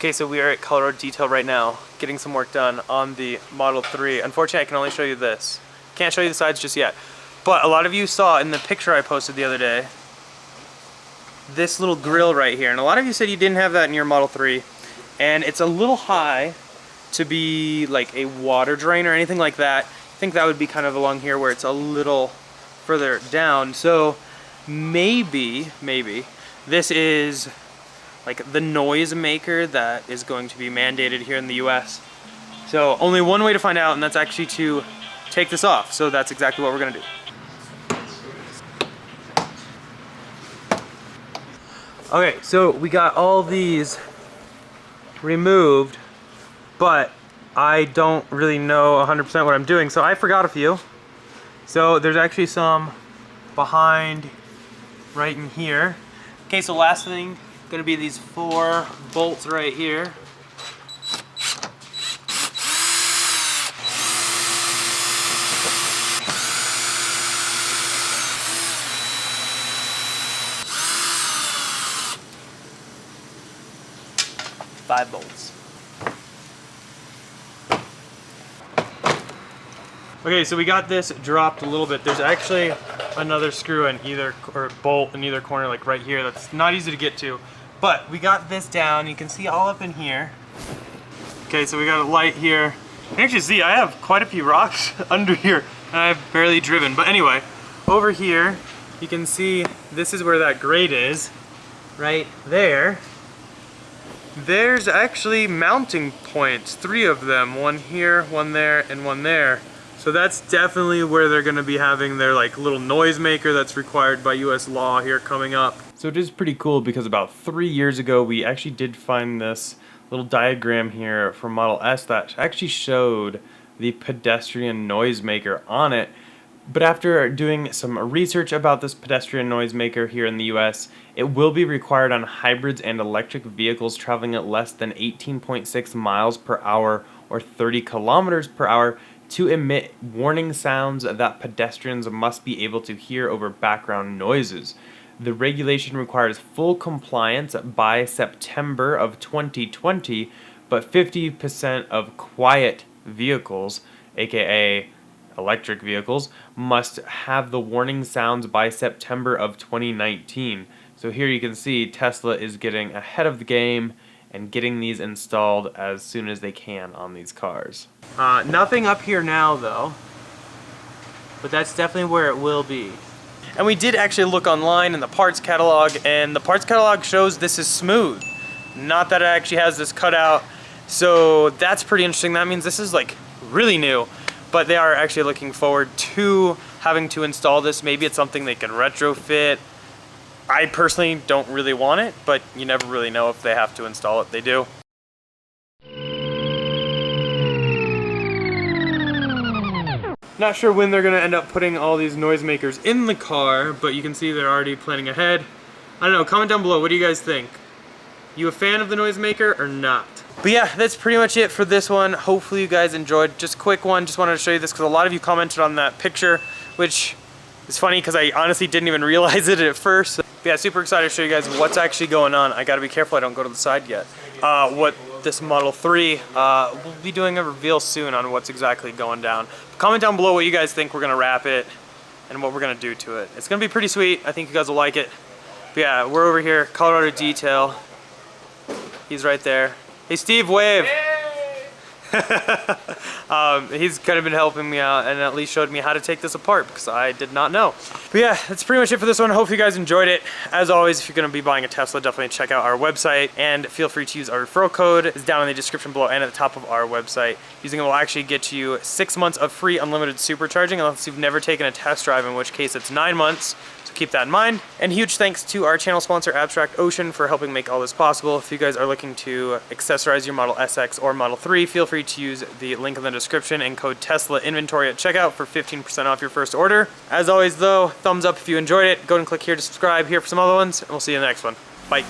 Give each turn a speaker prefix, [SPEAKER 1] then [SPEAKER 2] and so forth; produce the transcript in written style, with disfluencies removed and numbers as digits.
[SPEAKER 1] Okay, so we are at Colorado Detail right now, getting some work done on the Model 3. Unfortunately, I can only show you this. Can't show you the sides just yet. But a lot of you saw in the picture I posted the other day, this little grill right here. And a lot of you said you didn't have that in your Model 3. And it's a little high to be like a water drain or anything like that. I think that would be kind of along here where it's a little further down. So maybe this is like the noise maker that is going to be mandated here in the US. So only one way to find out, and that's actually to take this off. So that's exactly what we're gonna do. Okay, so we got all these removed, but I don't really know 100% what I'm doing, so I forgot a few. So there's actually some behind right in here. Okay, so last thing, gonna be these 4 bolts right here. Five bolts. Okay, so we got this dropped a little bit. There's actually another screw in either, or bolt in either corner, like right here. That's not easy to get to. But we got this down. You can see all up in here. Okay, so we got a light here. You can actually see I have quite a few rocks under here, and I've barely driven. But anyway, over here, you can see this is where that grate is, right there. There's actually mounting points, 3 of them. One here, one there, and one there. So that's definitely where they're gonna be having their like little noisemaker that's required by US law here coming up. So it is pretty cool because about 3 years ago, we actually did find this little diagram here from Model S that actually showed the pedestrian noisemaker on it. But after doing some research about this pedestrian noisemaker here in the US, it will be required on hybrids and electric vehicles traveling at less than 18.6 miles per hour or 30 kilometers per hour to emit warning sounds that pedestrians must be able to hear over background noises. The regulation requires full compliance by September of 2020, but 50% of quiet vehicles, aka electric vehicles, must have the warning sounds by September of 2019. So here you can see Tesla is getting ahead of the game and getting these installed as soon as they can on these cars. Nothing up here now though, but that's definitely where it will be. And we did actually look online in the parts catalog, and the parts catalog shows this is smooth. Not that it actually has this cutout, so that's pretty interesting. That means this is like really new, but they are actually looking forward to having to install this. Maybe it's something they can retrofit. I personally don't really want it, but you never really know if they have to install it. They do. Not sure when they're gonna end up putting all these noisemakers in the car, but you can see they're already planning ahead. I don't know, comment down below, what do you guys think? You a fan of the noisemaker or not? But yeah, that's pretty much it for this one. Hopefully you guys enjoyed. Just a quick one, just wanted to show you this because a lot of you commented on that picture, which is funny because I honestly didn't even realize it at first. But yeah, super excited to show you guys what's actually going on. I gotta be careful I don't go to the side yet. What this Model 3, we'll be doing a reveal soon on what's exactly going down. Comment down below what you guys think we're gonna wrap it and what we're gonna do to it. It's gonna be pretty sweet. I think you guys will like it. But yeah, we're over here, Colorado Detail. He's right there. Hey Steve, wave! He's kind of been helping me out and at least showed me how to take this apart because I did not know. But yeah, that's pretty much it for this one. Hope you guys enjoyed it. As always, if you're going to be buying a Tesla, definitely check out our website and feel free to use our referral code. It's down in the description below and at the top of our website. Using it will actually get you 6 months of free unlimited supercharging unless you've never taken a test drive, in which case it's 9 months. So keep that in mind. And huge thanks to our channel sponsor, Abstract Ocean, for helping make all this possible. If you guys are looking to accessorize your Model SX or Model 3, feel free to use the link in the description and code Tesla Inventory at checkout for 15% off your first order. As always though, thumbs up if you enjoyed it. Go and click here to subscribe here for some other ones, and we'll see you in the next one. Bye.